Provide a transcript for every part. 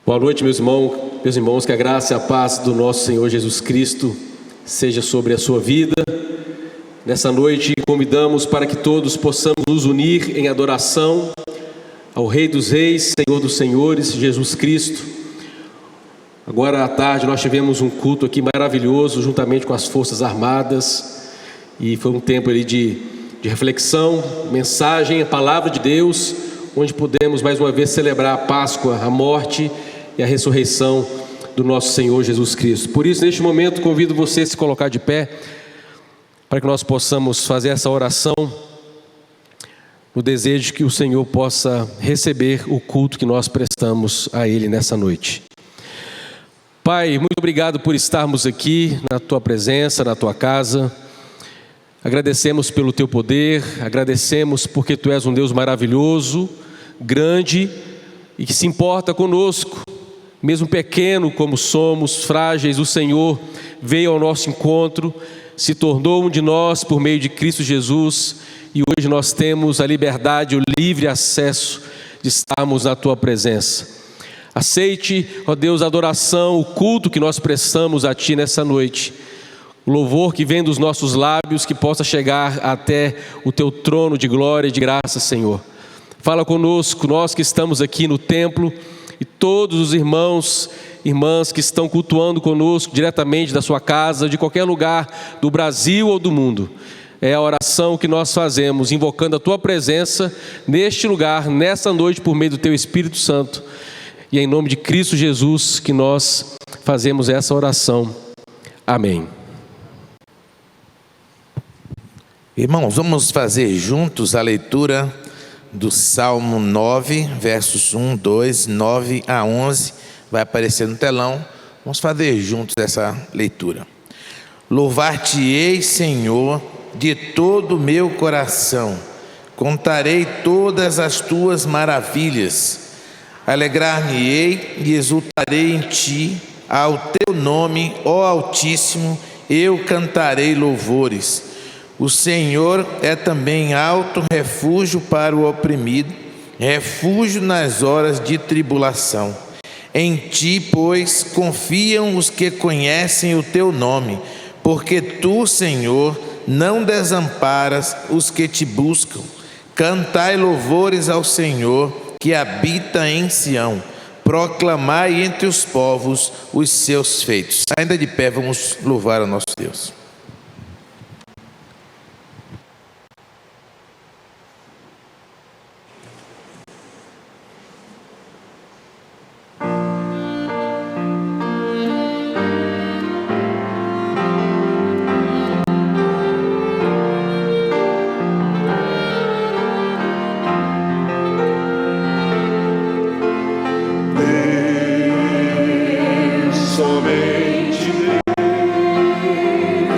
Boa noite, meus irmãos, que a graça e a paz do nosso Senhor Jesus Cristo seja sobre a sua vida. Nessa noite convidamos para que todos possamos nos unir em adoração ao Rei dos Reis, Senhor dos Senhores, Jesus Cristo. Agora à tarde nós tivemos um culto aqui maravilhoso, juntamente com as Forças Armadas, e foi um tempo ali de reflexão, mensagem, a palavra de Deus, onde podemos mais uma vez celebrar a Páscoa, a morte e a ressurreição do nosso Senhor Jesus Cristo. Por isso, neste momento, convido você a se colocar de pé, para que nós possamos fazer essa oração, no desejo que o Senhor possa receber o culto que nós prestamos a Ele nessa noite. Pai, muito obrigado por estarmos aqui na Tua presença, na Tua casa. Agradecemos pelo Teu poder, agradecemos porque Tu és um Deus maravilhoso, grande e que se importa conosco. Mesmo pequeno como somos, frágeis, o Senhor veio ao nosso encontro, se tornou um de nós por meio de Cristo Jesus, e hoje nós temos a liberdade, o livre acesso de estarmos na Tua presença. Aceite, ó Deus, a adoração, o culto que nós prestamos a Ti nessa noite, o louvor que vem dos nossos lábios, que possa chegar até o Teu trono de glória e de graça, Senhor. Fala conosco, nós que estamos aqui no templo, e todos os irmãos, irmãs que estão cultuando conosco diretamente da sua casa, de qualquer lugar do Brasil ou do mundo. É a oração que nós fazemos, invocando a Tua presença neste lugar, nessa noite, por meio do Teu Espírito Santo. E é em nome de Cristo Jesus que nós fazemos essa oração. Amém. Irmãos, vamos fazer juntos a leitura do Salmo 9, versos 1, 2, 9 a 11, vai aparecer no telão. Vamos fazer juntos essa leitura. Louvar-te-ei, Senhor, de todo o meu coração, contarei todas as tuas maravilhas, alegrar-me-ei e exultarei em ti, ao teu nome, ó Altíssimo, eu cantarei louvores. O Senhor é também alto refúgio para o oprimido, refúgio nas horas de tribulação. Em Ti, pois, confiam os que conhecem o Teu nome, porque Tu, Senhor, não desamparas os que Te buscam. Cantai louvores ao Senhor, que habita em Sião. Proclamai entre os povos os seus feitos. Ainda de pé, vamos louvar ao nosso Deus. Somente Deus.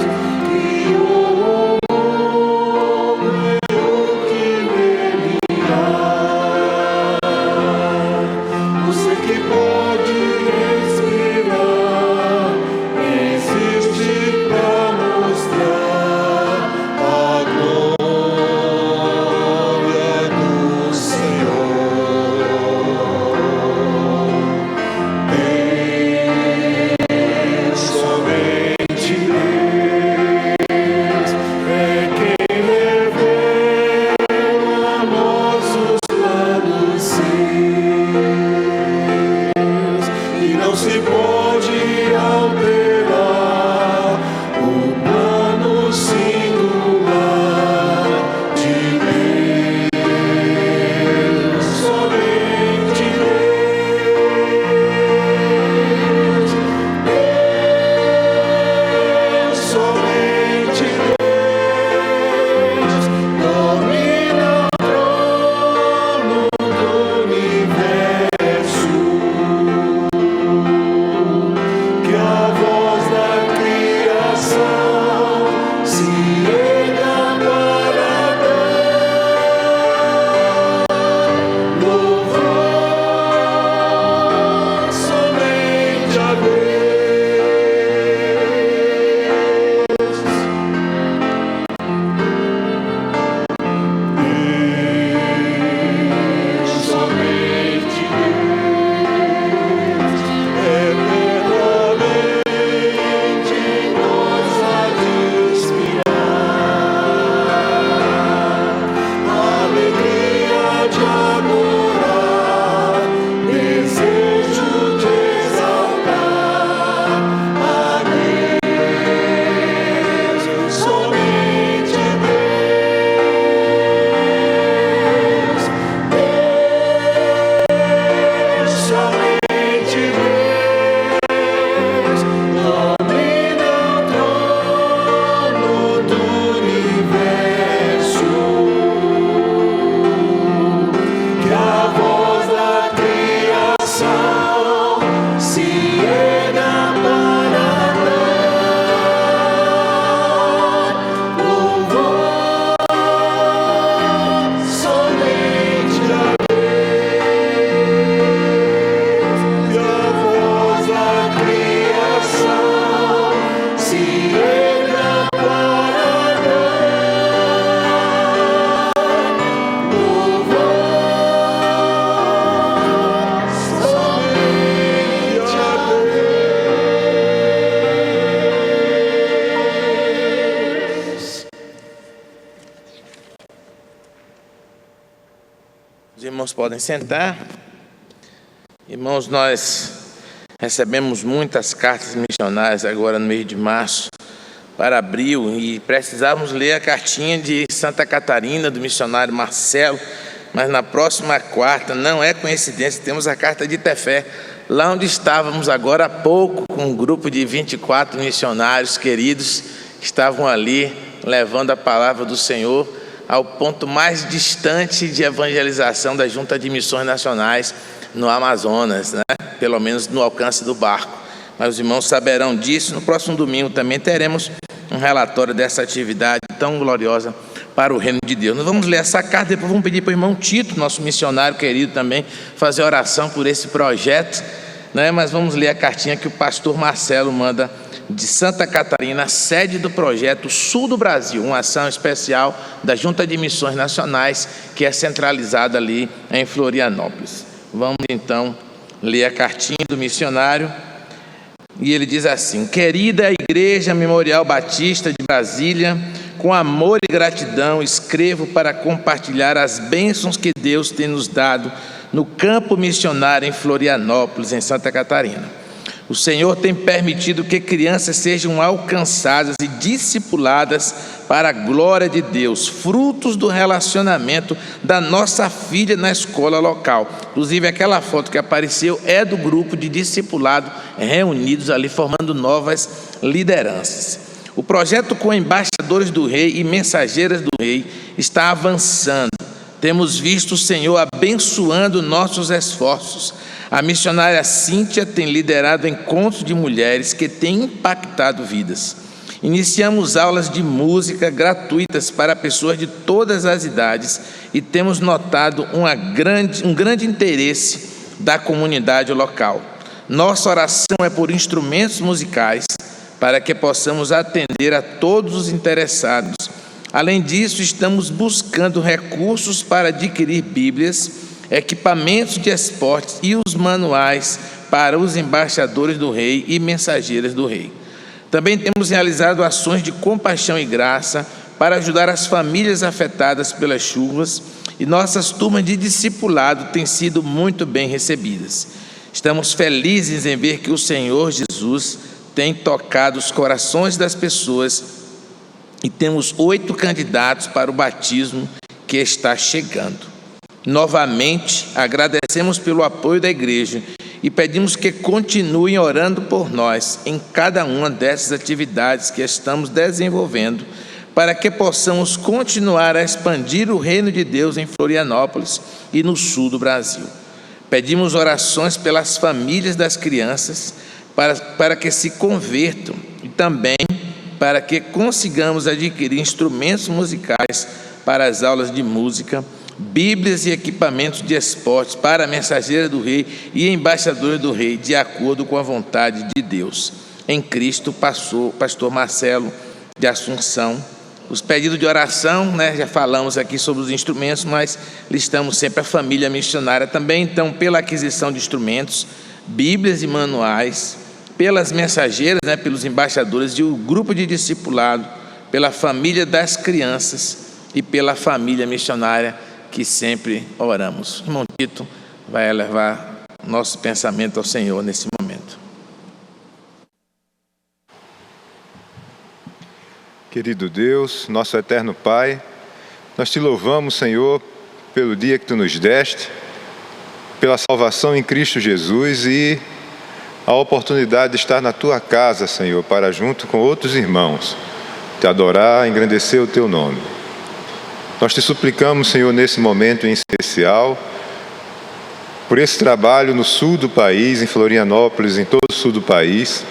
irmãos podem sentar. Irmãos, nós recebemos muitas cartas missionárias agora no mês de março para abril e precisávamos ler a cartinha de Santa Catarina, do missionário Marcelo, mas na próxima quarta, não é coincidência, temos a carta de Tefé, lá onde estávamos agora há pouco, com um grupo de 24 missionários queridos que estavam ali levando a palavra do Senhor ao ponto mais distante de evangelização da Junta de Missões Nacionais no Amazonas, né? Pelo menos no alcance do barco. Mas os irmãos saberão disso. No próximo domingo também teremos um relatório dessa atividade tão gloriosa para o reino de Deus. Nós vamos ler essa carta, depois vamos pedir para o irmão Tito, nosso missionário querido também, fazer oração por esse projeto, né? Mas vamos ler a cartinha que o pastor Marcelo manda de Santa Catarina, sede do projeto Sul do Brasil, uma ação especial da Junta de Missões Nacionais, que é centralizada ali em Florianópolis. Vamos então ler a cartinha do missionário, e ele diz assim: querida Igreja Memorial Batista de Brasília, com amor e gratidão escrevo para compartilhar as bênçãos que Deus tem nos dado no campo missionário em Florianópolis, em Santa Catarina. O Senhor tem permitido que crianças sejam alcançadas e discipuladas para a glória de Deus, frutos do relacionamento da nossa filha na escola local. Inclusive, aquela foto que apareceu é do grupo de discipulado reunidos ali, formando novas lideranças. O projeto com embaixadores do rei e mensageiras do rei está avançando. Temos visto o Senhor abençoando nossos esforços. A missionária Cíntia tem liderado encontros de mulheres que têm impactado vidas. Iniciamos aulas de música gratuitas para pessoas de todas as idades e temos notado um grande interesse da comunidade local. Nossa oração é por instrumentos musicais para que possamos atender a todos os interessados. Além disso, estamos buscando recursos para adquirir Bíblias, equipamentos de esportes e os manuais para os embaixadores do rei e mensageiras do rei. Também temos realizado ações de compaixão e graça para ajudar as famílias afetadas pelas chuvas, e nossas turmas de discipulado têm sido muito bem recebidas. Estamos felizes em ver que o Senhor Jesus tem tocado os corações das pessoas e temos 8 candidatos para o batismo que está chegando. Novamente, agradecemos pelo apoio da igreja e pedimos que continuem orando por nós em cada uma dessas atividades que estamos desenvolvendo, para que possamos continuar a expandir o reino de Deus em Florianópolis e no sul do Brasil. Pedimos orações pelas famílias das crianças, para que se convertam, e também para que consigamos adquirir instrumentos musicais para as aulas de música, Bíblias e equipamentos de esportes para a mensageira do rei e embaixadores do rei, de acordo com a vontade de Deus. Em Cristo, pastor Marcelo de Assunção. Os pedidos de oração, né, já falamos aqui sobre os instrumentos, mas listamos sempre a família missionária também. Então, pela aquisição de instrumentos, Bíblias e manuais, pelas mensageiras, né, pelos embaixadores e o grupo de discipulado, pela família das crianças e pela família missionária, que sempre oramos. O irmão Tito vai elevar nosso pensamento ao Senhor nesse momento. Querido Deus, nosso eterno Pai, nós te louvamos, Senhor, pelo dia que tu nos deste, pela salvação em Cristo Jesus e a oportunidade de estar na tua casa, Senhor, para junto com outros irmãos te adorar, engrandecer o teu nome. Nós te suplicamos, Senhor, nesse momento em especial, por esse trabalho no sul do país, em Florianópolis, em todo o sul do país,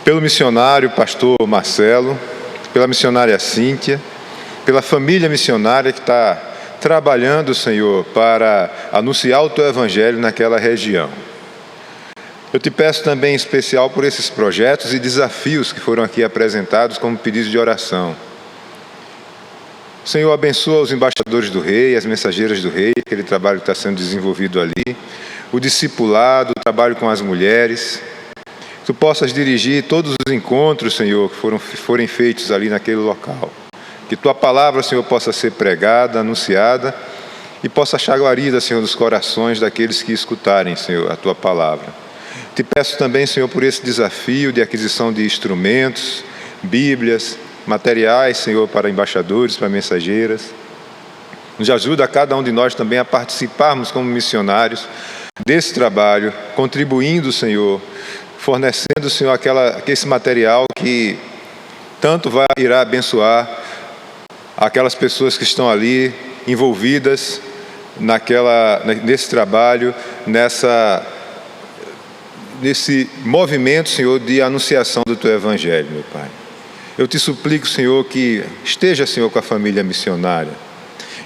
pelo missionário pastor Marcelo, pela missionária Cíntia, pela família missionária que está trabalhando, Senhor, para anunciar o teu evangelho naquela região. Eu te peço também em especial por esses projetos e desafios que foram aqui apresentados como pedidos de oração. Senhor, abençoa os embaixadores do rei, as mensageiras do rei, aquele trabalho que está sendo desenvolvido ali, o discipulado, o trabalho com as mulheres. Tu possas dirigir todos os encontros, Senhor, que forem feitos ali naquele local. Que tua palavra, Senhor, possa ser pregada, anunciada e possa achar guarida, Senhor, nos corações daqueles que escutarem, Senhor, a Tua palavra. Te peço também, Senhor, por esse desafio de aquisição de instrumentos, Bíblias, materiais, Senhor, para embaixadores, para mensageiras. Nos ajuda a cada um de nós também a participarmos como missionários desse trabalho, contribuindo, Senhor, fornecendo, Senhor, esse material que tanto irá abençoar aquelas pessoas que estão ali envolvidas nesse trabalho, nesse movimento, Senhor, de anunciação do Teu Evangelho, meu Pai. Eu te suplico, Senhor, que esteja, Senhor, com a família missionária.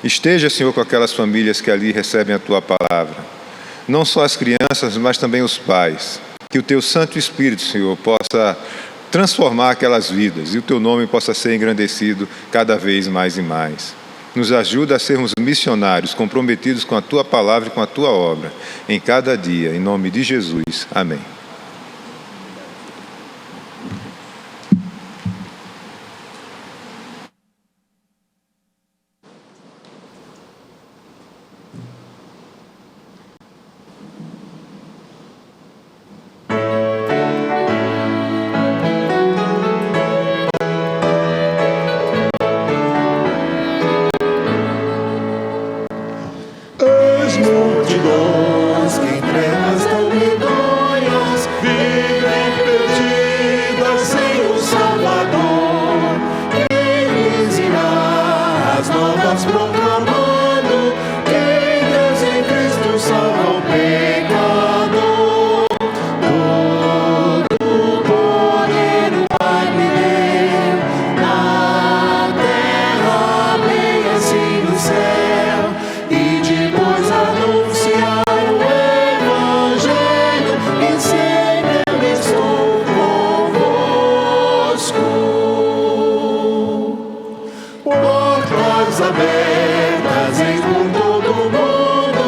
Esteja, Senhor, com aquelas famílias que ali recebem a Tua palavra. Não só as crianças, mas também os pais. Que o Teu Santo Espírito, Senhor, possa transformar aquelas vidas e o Teu nome possa ser engrandecido cada vez mais e mais. Nos ajuda a sermos missionários comprometidos com a Tua palavra e com a Tua obra, em cada dia, em nome de Jesus. Amém. Multidões que em trevas tão medonhas vivem perdidas sem o Salvador. Quem lhes irá as novas proclamando que Deus em Cristo salva o pecador. Todo poder o Pai me deu, na terra bem assim no céu, e depois anunciar o Evangelho, e sempre eu estou convosco. Portas abertas em por todo o mundo,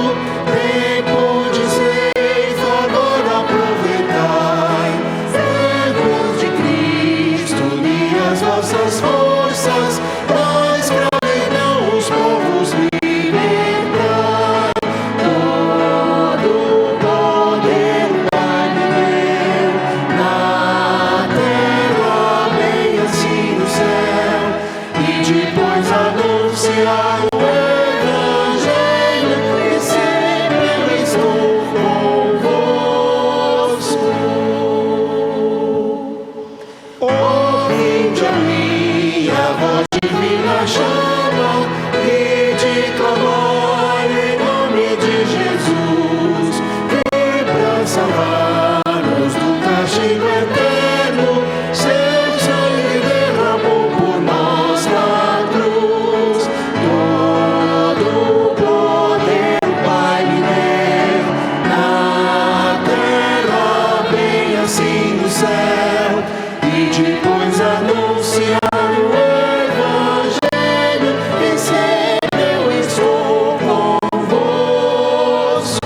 tempo de ceifa agora aproveitai. Servos de Cristo, uni as vossas forças, da escravidão os povos libertai. Todo poder o Pai me deu, na terra bem assim no céu, e depois anunciar o Evangelho, e sempre eu estou convosco. Ouvinte a minha voz divina chama, e de clamar em nome de Jesus, que pra salvar-nos do castigo eterno, seu sangue derramou por nós na cruz. Todo poder o Pai me deu, na terra bem assim no céu, e depois anunciar o Evangelho, e sempre eu estou convosco.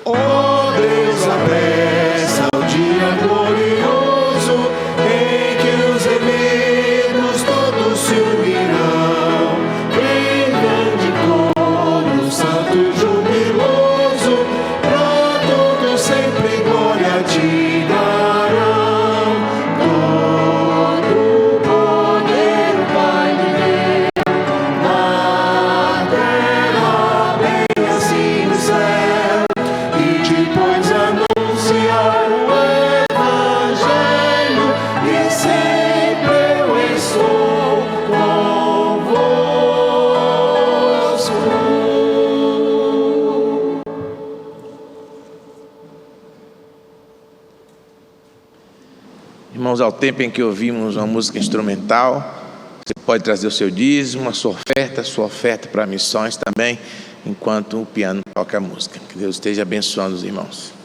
Ó Deus, apressa o dia glorioso, em que os eleitos todos se unirão, em grande coro santo e jubiloso, pra todos sempre glória te darão. Todo poder o Pai me deu, na terra bem assim no céu, e depois anunciar o Evangelho, e sempre eu estou convosco. Irmãos, ao tempo em que ouvimos uma música instrumental, você pode trazer o seu dízimo, a sua oferta para missões também, enquanto o piano toca a música. Que Deus esteja abençoando os irmãos.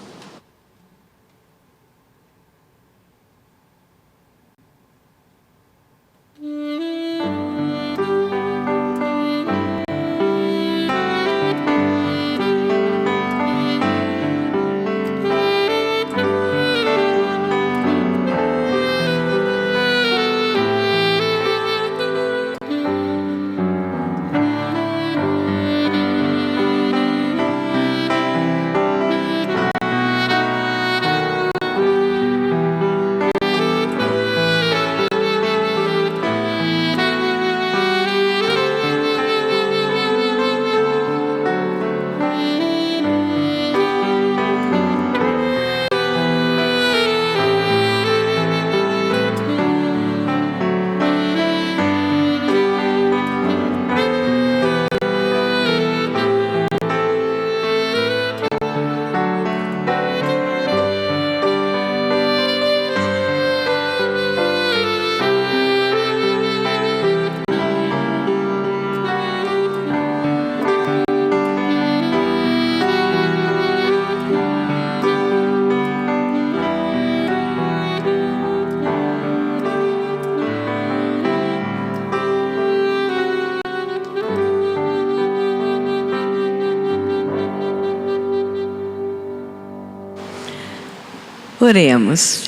Oremos.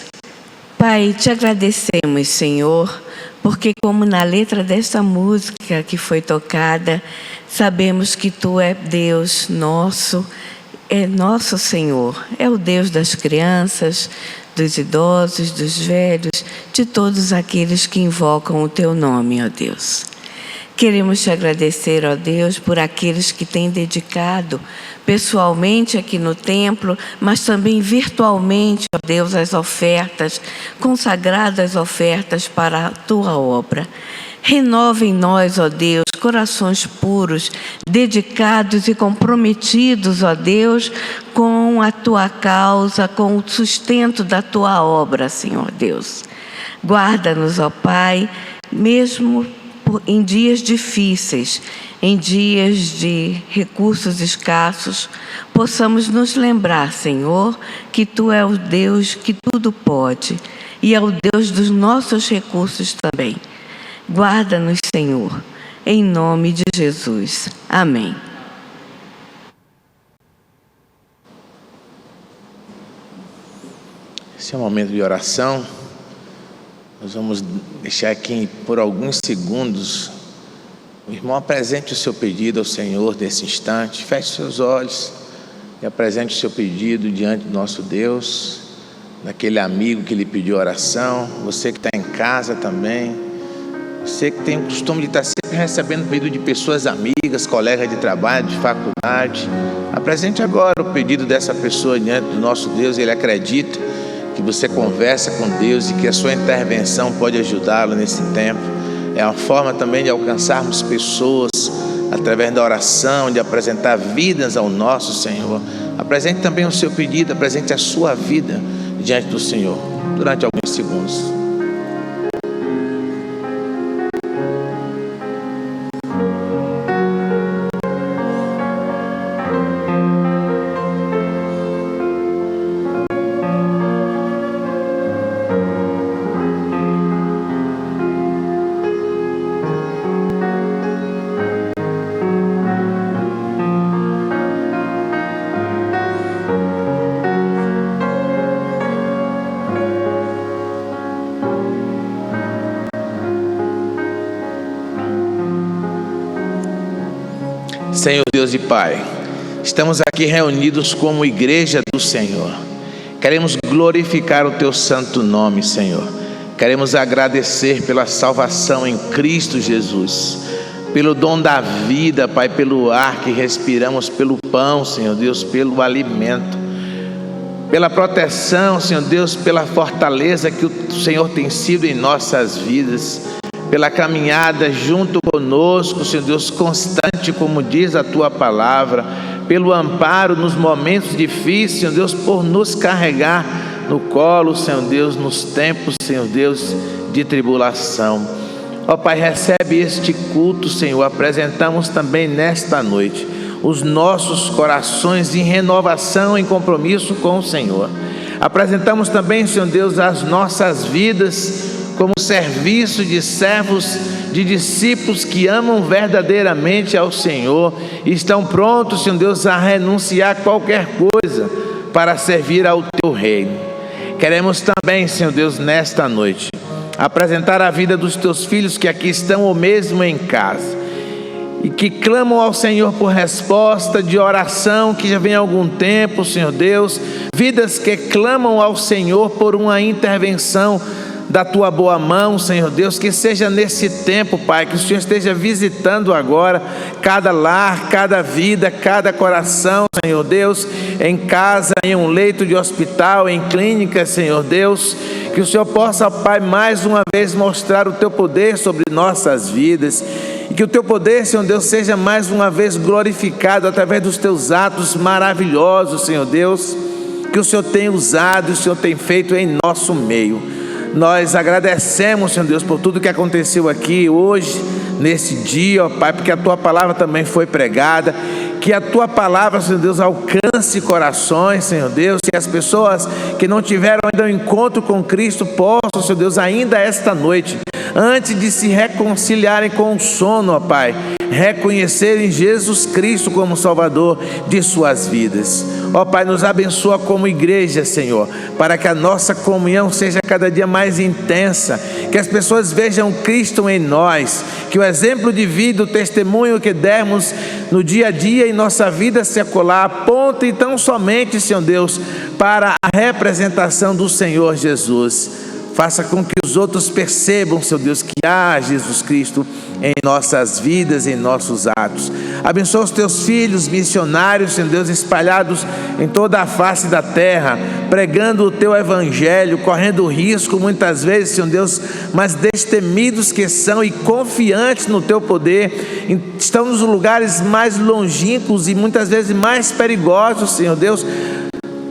Pai, te agradecemos, Senhor, porque como na letra desta música que foi tocada, sabemos que Tu é Deus nosso, é nosso Senhor, é o Deus das crianças, dos idosos, dos velhos, de todos aqueles que invocam o Teu nome, ó Deus. Queremos te agradecer, ó Deus, por aqueles que têm dedicado pessoalmente aqui no templo, mas também virtualmente, ó Deus, as ofertas, consagradas ofertas para a Tua obra. Renova em nós, ó Deus, corações puros, dedicados e comprometidos, ó Deus, com a Tua causa, com o sustento da Tua obra, Senhor Deus. Guarda-nos, ó Pai, mesmo em dias difíceis, em dias de recursos escassos, possamos nos lembrar, Senhor, que Tu é o Deus que tudo pode e é o Deus dos nossos recursos também. Guarda-nos, Senhor, em nome de Jesus. Amém. Esse é um momento de oração. Nós vamos deixar aqui por alguns segundos. O irmão apresente o seu pedido ao Senhor nesse instante. Feche seus olhos e apresente o seu pedido diante do nosso Deus, daquele amigo que lhe pediu oração. Você que está em casa também. Você que tem o costume de estar sempre recebendo pedido de pessoas amigas, colegas de trabalho, de faculdade. Apresente agora o pedido dessa pessoa diante do nosso Deus. Ele acredita que você conversa com Deus e que a sua intervenção pode ajudá-lo nesse tempo. É uma forma também de alcançarmos pessoas através da oração, de apresentar vidas ao nosso Senhor. Apresente também o seu pedido, apresente a sua vida diante do Senhor durante alguns segundos. Senhor Deus e Pai, estamos aqui reunidos como igreja do Senhor. Queremos glorificar o Teu santo nome, Senhor. Queremos agradecer pela salvação em Cristo Jesus, pelo dom da vida, Pai, pelo ar que respiramos, pelo pão, Senhor Deus, pelo alimento, pela proteção, Senhor Deus, pela fortaleza que o Senhor tem sido em nossas vidas, pela caminhada junto conosco, Senhor Deus, constante, como diz a Tua palavra, pelo amparo nos momentos difíceis, Senhor Deus, por nos carregar no colo, Senhor Deus, nos tempos, Senhor Deus, de tribulação. Ó Pai, recebe este culto, Senhor. Apresentamos também nesta noite os nossos corações em renovação, em compromisso com o Senhor. Apresentamos também, Senhor Deus, as nossas vidas como serviço de servos, de discípulos que amam verdadeiramente ao Senhor e estão prontos, Senhor Deus, a renunciar qualquer coisa para servir ao Teu reino. Queremos também, Senhor Deus, nesta noite, apresentar a vida dos Teus filhos que aqui estão ou mesmo em casa e que clamam ao Senhor por resposta de oração que já vem há algum tempo, Senhor Deus, vidas que clamam ao Senhor por uma intervenção da Tua boa mão, Senhor Deus, que seja nesse tempo, Pai, que o Senhor esteja visitando agora cada lar, cada vida, cada coração, Senhor Deus, em casa, em um leito de hospital, em clínica, Senhor Deus, que o Senhor possa, Pai, mais uma vez mostrar o Teu poder sobre nossas vidas, e que o Teu poder, Senhor Deus, seja mais uma vez glorificado através dos Teus atos maravilhosos, Senhor Deus, que o Senhor tem usado e o Senhor tem feito em nosso meio. Nós agradecemos, Senhor Deus, por tudo que aconteceu aqui hoje, nesse dia, ó Pai, porque a Tua palavra também foi pregada. Que a Tua palavra, Senhor Deus, alcance corações, Senhor Deus, que as pessoas que não tiveram ainda um encontro com Cristo possam, Senhor Deus, ainda esta noite, antes de se reconciliarem com o sono, ó Pai, reconhecerem Jesus Cristo como Salvador de suas vidas. Ó Pai, nos abençoa como igreja, Senhor, para que a nossa comunhão seja cada dia mais intensa, que as pessoas vejam Cristo em nós, que o exemplo de vida, o testemunho que dermos no dia a dia em nossa vida secular aponte tão somente, Senhor Deus, para a representação do Senhor Jesus. Faça com que os outros percebam, Senhor Deus, que há Jesus Cristo em nossas vidas, em nossos atos. Abençoa os teus filhos missionários, Senhor Deus, espalhados em toda a face da terra, pregando o teu evangelho, correndo risco muitas vezes, Senhor Deus, mas destemidos que são e confiantes no teu poder, estão nos lugares mais longínquos e muitas vezes mais perigosos, Senhor Deus.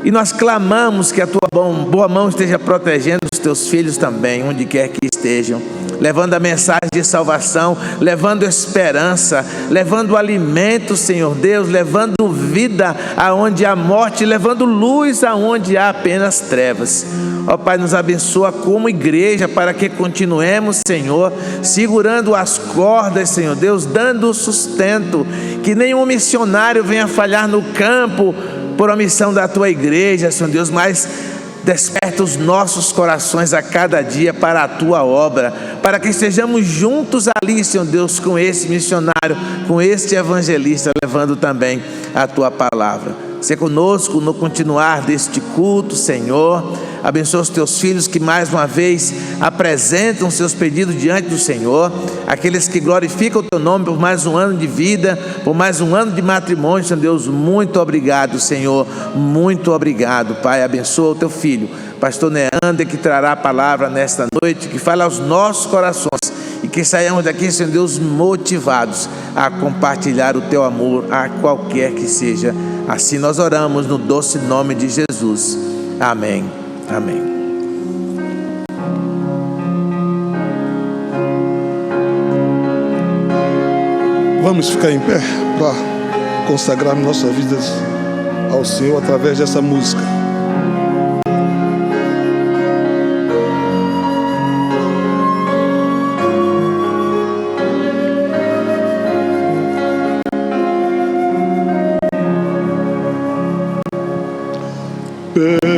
E nós clamamos que a tua boa mão esteja protegendo os teus filhos também, onde quer que estejam, levando a mensagem de salvação, levando esperança, levando alimento, Senhor Deus, levando vida aonde há morte, levando luz aonde há apenas trevas. Ó Pai, nos abençoa como igreja, para que continuemos, Senhor, segurando as cordas, Senhor Deus, dando sustento, que nenhum missionário venha falhar no campo por omissão da tua igreja, Senhor Deus, mas desperta os nossos corações a cada dia para a tua obra, para que estejamos juntos ali, Senhor Deus, com esse missionário, com este evangelista, levando também a tua palavra. Ser conosco no continuar deste culto, Senhor. Abençoa os teus filhos que mais uma vez apresentam seus pedidos diante do Senhor, aqueles que glorificam o teu nome por mais um ano de vida, por mais um ano de matrimônio, Senhor Deus. Muito obrigado, Senhor, muito obrigado, Pai. Abençoa o teu filho, pastor Neander, que trará a palavra nesta noite, que fala aos nossos corações, e que saiamos daqui, Senhor Deus, motivados a compartilhar o teu amor a qualquer que seja. Assim nós oramos no doce nome de Jesus. Amém. Amém. Vamos ficar em pé para consagrar nossas vidas ao Senhor através dessa música. Perto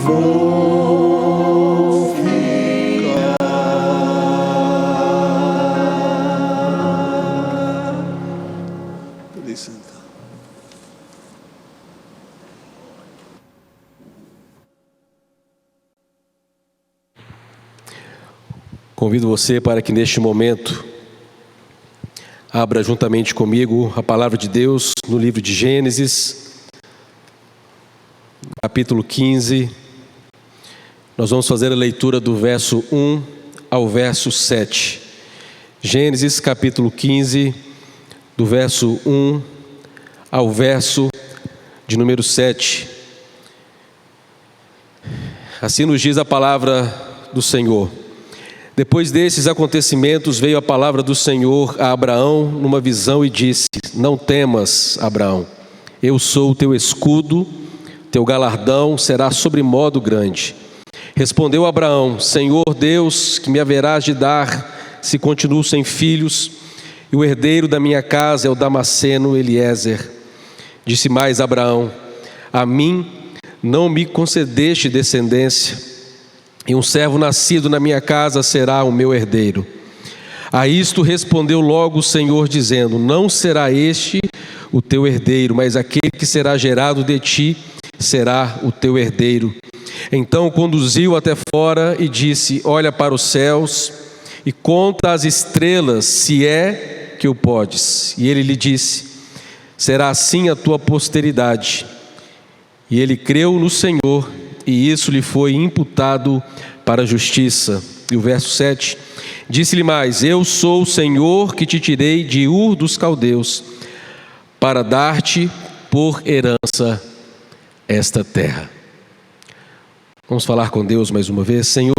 vou ficar. Pode sentar. Convido você para que neste momento abra juntamente comigo a palavra de Deus no livro de Gênesis, capítulo 15. Nós vamos fazer a leitura do verso 1 ao verso 7. Gênesis capítulo 15, do verso 1 ao verso de número 7. Assim nos diz a palavra do Senhor. Depois desses acontecimentos veio a palavra do Senhor a Abraão numa visão e disse: Não temas, Abraão, eu sou o teu escudo, teu galardão será sobremodo grande. Respondeu Abraão: Senhor Deus, que me haverás de dar se continuo sem filhos, e o herdeiro da minha casa é o Damasceno Eliezer. Disse mais Abraão: A mim não me concedeste descendência, e um servo nascido na minha casa será o meu herdeiro. A isto respondeu logo o Senhor, dizendo: Não será este o teu herdeiro, mas aquele que será gerado de ti será o teu herdeiro. Então o conduziu até fora e disse: Olha para os céus e conta as estrelas, se é que o podes. E ele lhe disse: Será assim a tua posteridade. E ele creu no Senhor, e isso lhe foi imputado para a justiça. E o verso 7, disse-lhe mais: Eu sou o Senhor que te tirei de Ur dos Caldeus, para dar-te por herança esta terra. Vamos falar com Deus mais uma vez. Senhor,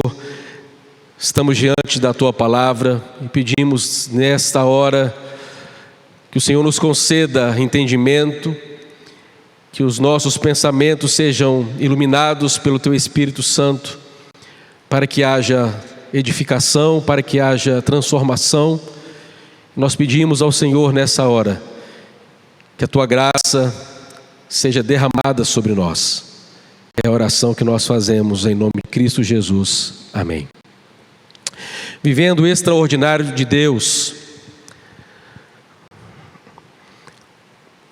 estamos diante da tua palavra e pedimos nesta hora que o Senhor nos conceda entendimento, que os nossos pensamentos sejam iluminados pelo Teu Espírito Santo, para que haja edificação, para que haja transformação. Nós pedimos ao Senhor nessa hora, que a Tua graça seja derramada sobre nós. É a oração que nós fazemos em nome de Cristo Jesus. Amém. Vivendo o extraordinário de Deus.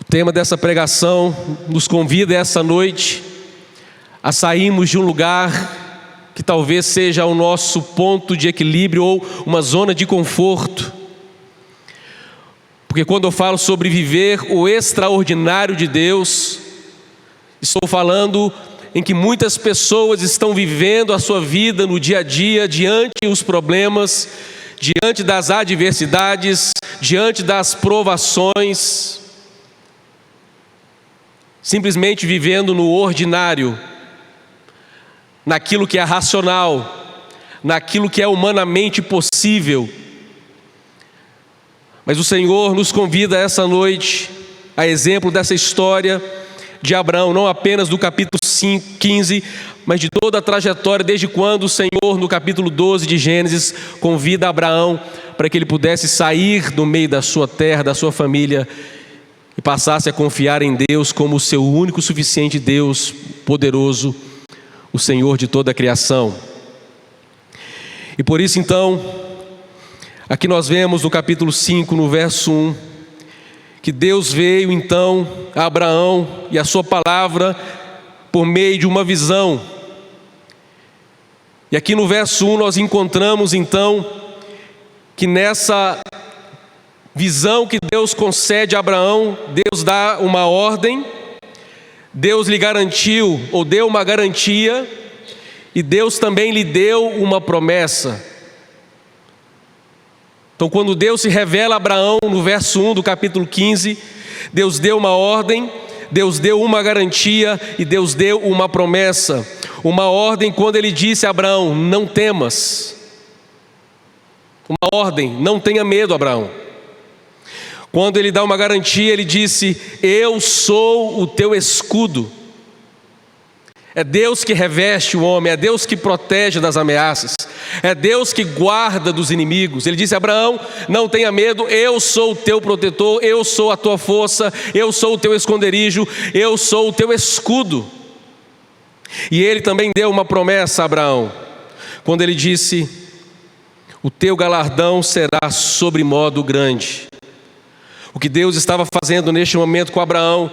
O tema dessa pregação nos convida essa noite a sairmos de um lugar que talvez seja o nosso ponto de equilíbrio ou uma zona de conforto. Porque quando eu falo sobre viver o extraordinário de Deus, estou falando em que muitas pessoas estão vivendo a sua vida no dia a dia, diante dos problemas, diante das adversidades, diante das provações, simplesmente vivendo no ordinário, naquilo que é racional, naquilo que é humanamente possível. Mas o Senhor nos convida essa noite, a exemplo dessa história de Abraão, não apenas do capítulo 15, mas de toda a trajetória, desde quando o Senhor, no capítulo 12 de Gênesis, convida Abraão para que ele pudesse sair do meio da sua terra, da sua família, e passasse a confiar em Deus como o seu único e suficiente Deus poderoso, o Senhor de toda a criação. E por isso então, aqui nós vemos no capítulo 5, no verso 1, que Deus veio então a Abraão e a sua palavra por meio de uma visão. E aqui no verso 1 nós encontramos então que nessa visão que Deus concede a Abraão, Deus dá uma ordem, Deus lhe garantiu, ou deu uma garantia, e Deus também lhe deu uma promessa. Então quando Deus se revela a Abraão, no verso 1 do capítulo 15, Deus deu uma ordem, Deus deu uma garantia e Deus deu uma promessa. Uma ordem quando ele disse a Abraão: não temas. Uma ordem: não tenha medo, Abraão. Quando ele dá uma garantia, ele disse: eu sou o teu escudo. É Deus que reveste o homem, é Deus que protege das ameaças, é Deus que guarda dos inimigos. Ele disse a Abraão: não tenha medo, eu sou o teu protetor, eu sou a tua força, eu sou o teu esconderijo, eu sou o teu escudo. E ele também deu uma promessa a Abraão, quando ele disse: o teu galardão será sobremodo grande. O que Deus estava fazendo neste momento com Abraão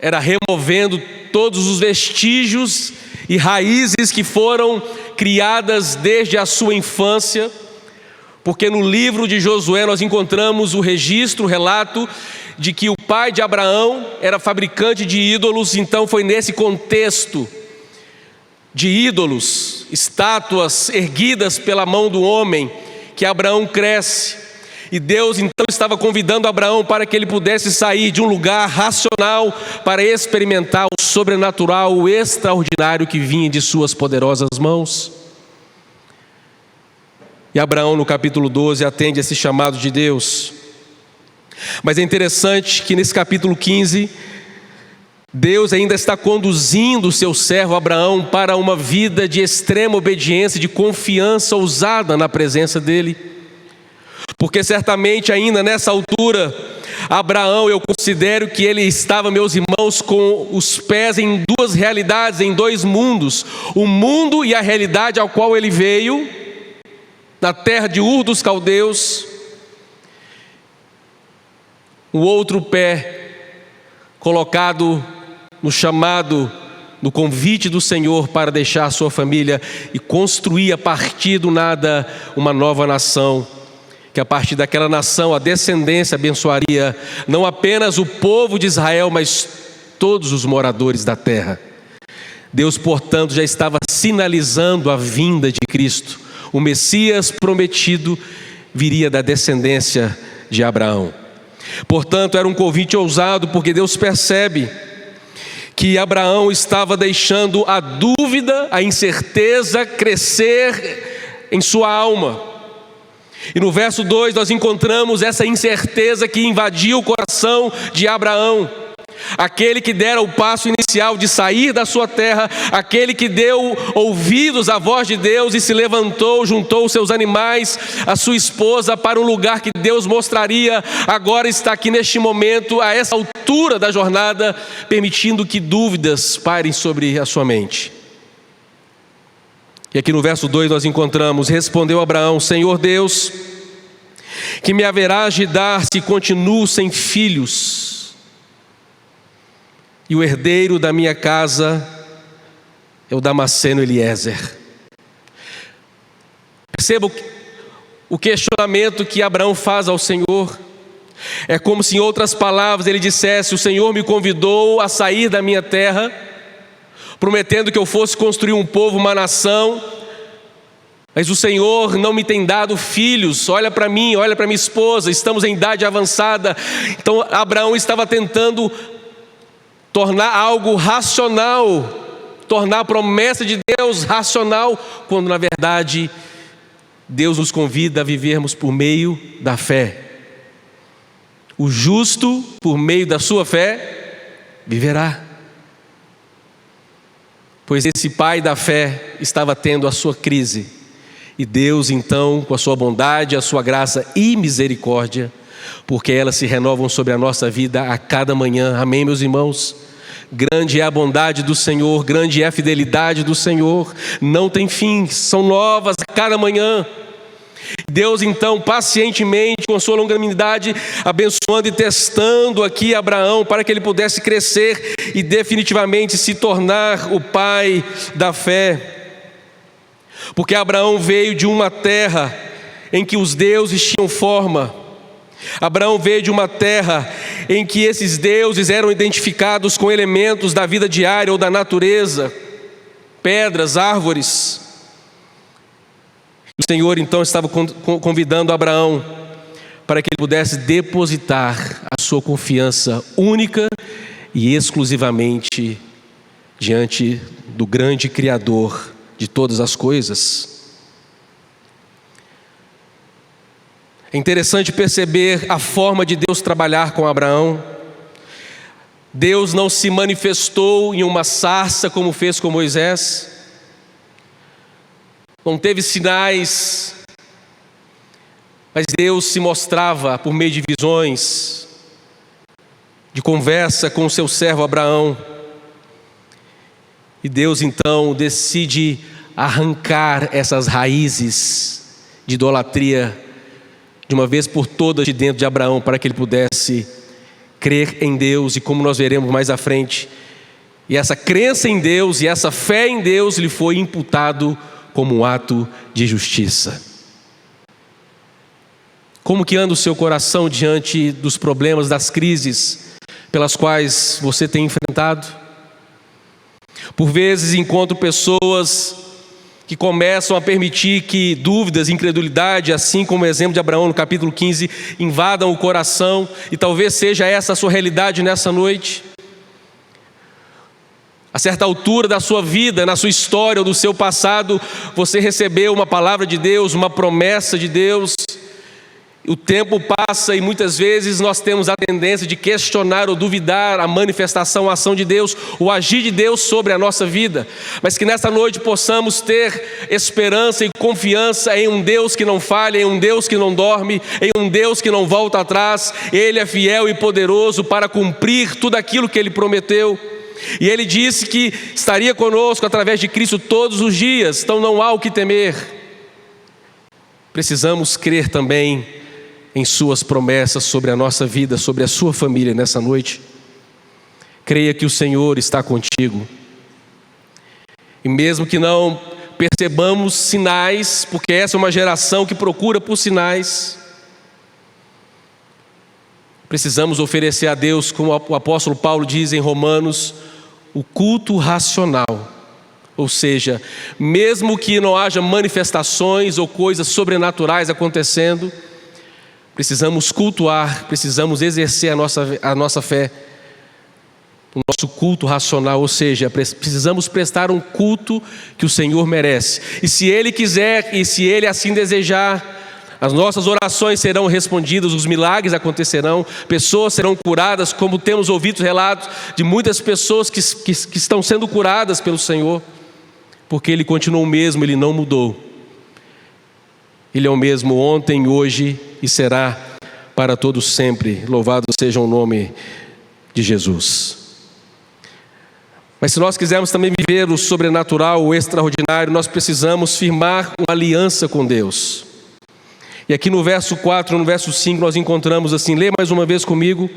era removendo todos os vestígios e raízes que foram criadas desde a sua infância, porque no livro de Josué nós encontramos o registro, o relato de que o pai de Abraão era fabricante de ídolos. Então foi nesse contexto de ídolos, estátuas erguidas pela mão do homem, que Abraão cresce. E Deus então estava convidando Abraão para que ele pudesse sair de um lugar racional para experimentar o sobrenatural, o extraordinário que vinha de suas poderosas mãos. E Abraão, no capítulo 12, atende esse chamado de Deus. Mas é interessante que nesse capítulo 15, Deus ainda está conduzindo o seu servo Abraão para uma vida de extrema obediência, de confiança ousada na presença dele. Porque certamente ainda nessa altura, Abraão, eu considero que ele estava, meus irmãos, com os pés em duas realidades, em dois mundos. O mundo e a realidade ao qual ele veio, na terra de Ur dos Caldeus. O outro pé colocado no chamado, no convite do Senhor para deixar a sua família e construir a partir do nada uma nova nação, que a partir daquela nação a descendência abençoaria não apenas o povo de Israel, mas todos os moradores da terra. Deus, portanto, já estava sinalizando a vinda de Cristo. O Messias prometido viria da descendência de Abraão. Portanto, era um convite ousado, porque Deus percebe que Abraão estava deixando a dúvida, a incerteza crescer em sua alma. E no verso 2 nós encontramos essa incerteza que invadiu o coração de Abraão. Aquele que dera o passo inicial de sair da sua terra, aquele que deu ouvidos à voz de Deus e se levantou, juntou os seus animais, a sua esposa, para um lugar que Deus mostraria, agora está aqui neste momento, a essa altura da jornada, permitindo que dúvidas pairem sobre a sua mente. E aqui no verso 2 nós encontramos: respondeu Abraão: Senhor Deus, que me haverás de dar se continuo sem filhos? E o herdeiro da minha casa é o Damasceno Eliezer. Perceba o questionamento que Abraão faz ao Senhor. É como se, em outras palavras, ele dissesse: o Senhor me convidou a sair da minha terra, prometendo que eu fosse construir um povo, uma nação, mas o Senhor não me tem dado filhos. Olha para mim, olha para minha esposa, estamos em idade avançada. Então Abraão estava tentando tornar algo racional, tornar a promessa de Deus racional, quando na verdade Deus nos convida a vivermos por meio da fé. O justo, por meio da sua fé, viverá. Pois esse pai da fé estava tendo a sua crise, e Deus então, com a sua bondade, a sua graça e misericórdia, porque elas se renovam sobre a nossa vida a cada manhã. Amém, meus irmãos? Grande é a bondade do Senhor, grande é a fidelidade do Senhor, não tem fim, são novas a cada manhã. Deus então pacientemente, com a sua longanimidade, abençoando e testando aqui Abraão, para que ele pudesse crescer e definitivamente se tornar o pai da fé. Porque Abraão veio de uma terra em que os deuses tinham forma. Abraão veio de uma terra em que esses deuses eram identificados com elementos da vida diária ou da natureza, pedras, árvores. O Senhor então estava convidando Abraão para que ele pudesse depositar a sua confiança única e exclusivamente diante do grande Criador de todas as coisas. É interessante perceber a forma de Deus trabalhar com Abraão. Deus não se manifestou em uma sarça como fez com Moisés. Não teve sinais, mas Deus se mostrava por meio de visões, de conversa com o seu servo Abraão. E Deus então decide arrancar essas raízes de idolatria de uma vez por todas de dentro de Abraão, para que ele pudesse crer em Deus. E como nós veremos mais à frente, e essa crença em Deus e essa fé em Deus lhe foi imputado como um ato de justiça. Como que anda o seu coração diante dos problemas, das crises pelas quais você tem enfrentado? Por vezes encontro pessoas que começam a permitir que dúvidas, incredulidade, assim como o exemplo de Abraão no capítulo 15, invadam o coração, e talvez seja essa a sua realidade nessa noite. A certa altura da sua vida, na sua história ou do seu passado, você recebeu uma palavra de Deus, uma promessa de Deus. O tempo passa e muitas vezes nós temos a tendência de questionar ou duvidar a manifestação, a ação de Deus, o agir de Deus sobre a nossa vida. Mas que nesta noite possamos ter esperança e confiança em um Deus que não falha, em um Deus que não dorme, em um Deus que não volta atrás. Ele é fiel e poderoso para cumprir tudo aquilo que Ele prometeu. E Ele disse que estaria conosco através de Cristo todos os dias, então não há o que temer. Precisamos crer também em suas promessas sobre a nossa vida, sobre a sua família nessa noite. Creia que o Senhor está contigo. E mesmo que não percebamos sinais, porque essa é uma geração que procura por sinais, precisamos oferecer a Deus, como o apóstolo Paulo diz em Romanos, o culto racional. Ou seja, mesmo que não haja manifestações ou coisas sobrenaturais acontecendo, precisamos cultuar, precisamos exercer a nossa fé, o nosso culto racional, ou seja, precisamos prestar um culto que o Senhor merece. E se Ele quiser e se Ele assim desejar, as nossas orações serão respondidas, os milagres acontecerão, pessoas serão curadas, como temos ouvido relatos de muitas pessoas que estão sendo curadas pelo Senhor, porque Ele continua o mesmo, Ele não mudou. Ele é o mesmo ontem, hoje e será para todos sempre. Louvado seja o nome de Jesus. Mas se nós quisermos também viver o sobrenatural, o extraordinário, nós precisamos firmar uma aliança com Deus. E aqui no verso 4, no verso 5, nós encontramos assim, lê mais uma vez comigo.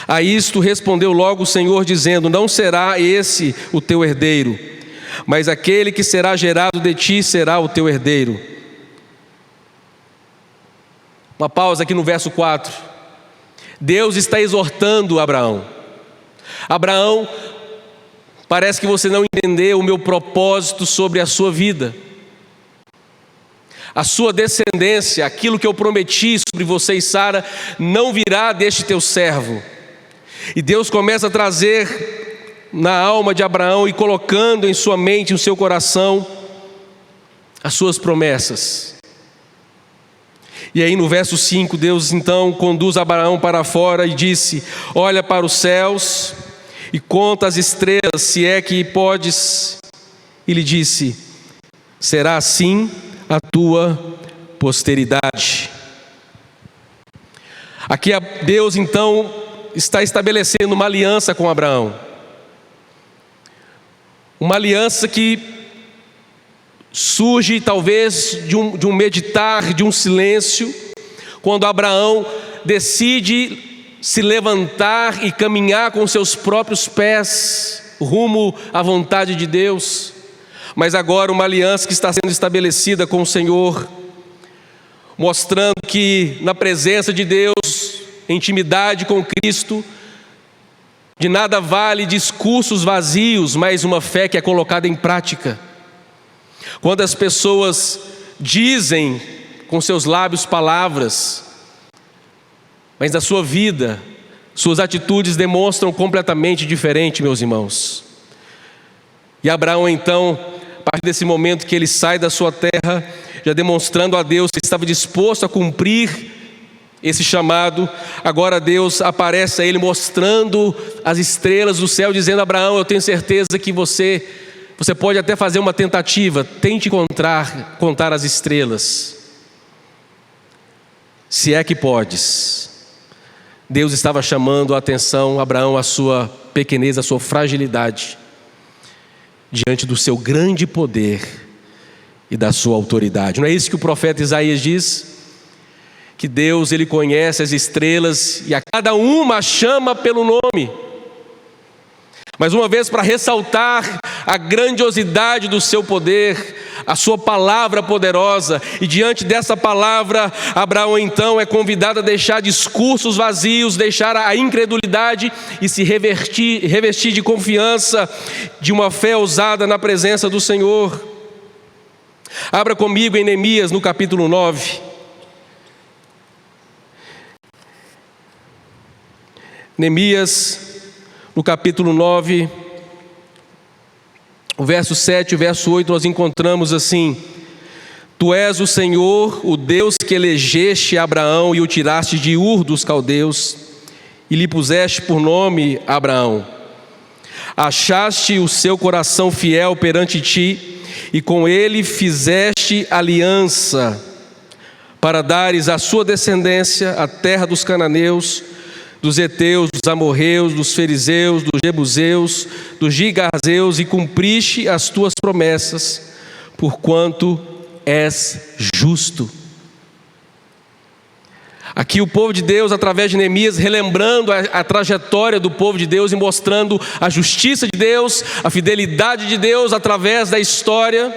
A isto respondeu logo o Senhor, dizendo: não será esse o teu herdeiro, mas aquele que será gerado de ti será o teu herdeiro. Uma pausa aqui no verso 4. Deus está exortando Abraão. Abraão, parece que você não entendeu o meu propósito sobre a sua vida. A sua descendência, aquilo que eu prometi sobre você e Sara, não virá deste teu servo. E Deus começa a trazer na alma de Abraão e colocando em sua mente, no seu coração, as suas promessas. E aí no verso 5, Deus então conduz Abraão para fora e disse: olha para os céus e conta as estrelas, se é que podes. E lhe disse: será assim a tua posteridade. Aqui Deus então está estabelecendo uma aliança com Abraão. Uma aliança que surge talvez de um meditar, de um silêncio, quando Abraão decide se levantar e caminhar com seus próprios pés rumo à vontade de Deus. Mas agora uma aliança que está sendo estabelecida com o Senhor, mostrando que na presença de Deus, em intimidade com Cristo, de nada vale discursos vazios, mas uma fé que é colocada em prática. Quando as pessoas dizem com seus lábios palavras, mas na sua vida, suas atitudes demonstram completamente diferente, meus irmãos. E Abraão então, a partir desse momento que ele sai da sua terra, já demonstrando a Deus que estava disposto a cumprir esse chamado, agora Deus aparece a ele mostrando as estrelas do céu, dizendo: Abraão, eu tenho certeza que você pode até fazer uma tentativa, tente contar as estrelas, se é que podes. Deus estava chamando a atenção, Abraão, a sua pequenez, a sua fragilidade. diante do seu grande poder e da sua autoridade. Não é isso que o profeta Isaías diz? Que Deus, Ele conhece as estrelas e a cada uma chama pelo nome. Mais uma vez, para ressaltar a grandiosidade do seu poder, a sua palavra poderosa, e diante dessa palavra, Abraão então é convidado a deixar discursos vazios, deixar a incredulidade e se revestir de confiança, de uma fé ousada na presença do Senhor. Abra comigo em Neemias, no capítulo 9. Neemias, no capítulo 9, o verso 7 e o verso 8, nós encontramos assim: Tu és o Senhor, o Deus que elegeste Abraão e o tiraste de Ur dos caldeus, e lhe puseste por nome Abraão. Achaste o seu coração fiel perante ti, e com ele fizeste aliança, para dares à sua descendência a terra dos cananeus, dos heteus, dos amorreus, dos fariseus, dos jebuseus, dos gigazeus, e cumpriste as tuas promessas, porquanto és justo. Aqui o povo de Deus, através de Neemias, relembrando a trajetória do povo de Deus e mostrando a justiça de Deus, a fidelidade de Deus através da história,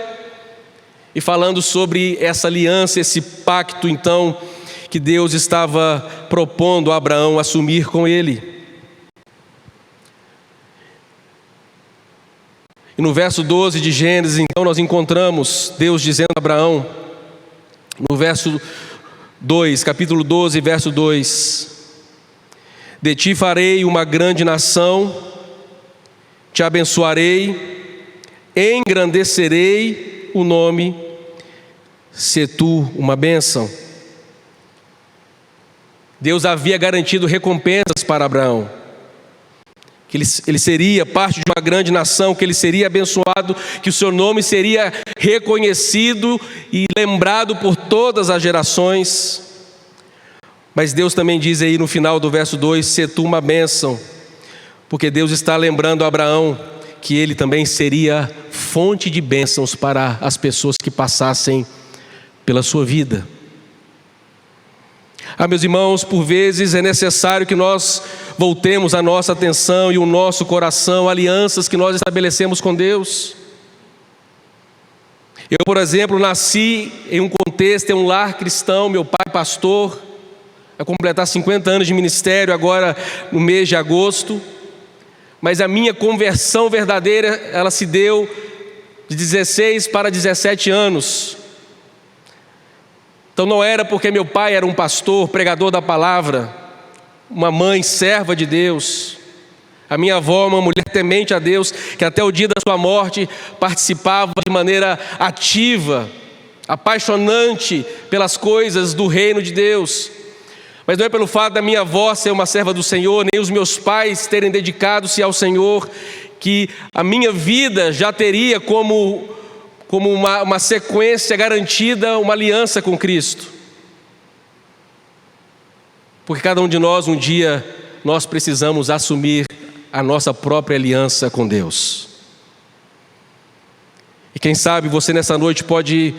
e falando sobre essa aliança, esse pacto então que Deus estava propondo a Abraão assumir com ele. E no verso 12 de Gênesis, então, nós encontramos Deus dizendo a Abraão, no verso 2, capítulo 12, verso 2: De ti farei uma grande nação, te abençoarei, engrandecerei o nome, se tu uma bênção. Deus havia garantido recompensas para Abraão, que ele seria parte de uma grande nação, que ele seria abençoado, que o seu nome seria reconhecido e lembrado por todas as gerações. Mas Deus também diz aí no final do verso 2: se tu uma bênção, porque Deus está lembrando a Abraão que ele também seria fonte de bênçãos para as pessoas que passassem pela sua vida. Meus irmãos, por vezes é necessário que nós voltemos a nossa atenção e o nosso coração a alianças que nós estabelecemos com Deus. Eu, por exemplo, nasci em um contexto, em um lar cristão. Meu pai pastor, vai completar 50 anos de ministério agora no mês de agosto. Mas a minha conversão verdadeira, ela se deu de 16 para 17 anos. Então não era porque meu pai era um pastor, pregador da palavra, uma mãe serva de Deus, a minha avó, uma mulher temente a Deus, que até o dia da sua morte participava de maneira ativa, apaixonante pelas coisas do reino de Deus. Mas não é pelo fato da minha avó ser uma serva do Senhor, nem os meus pais terem dedicado-se ao Senhor, que a minha vida já teria como uma sequência garantida, uma aliança com Cristo. Porque cada um de nós, um dia, nós precisamos assumir a nossa própria aliança com Deus. E quem sabe você nessa noite pode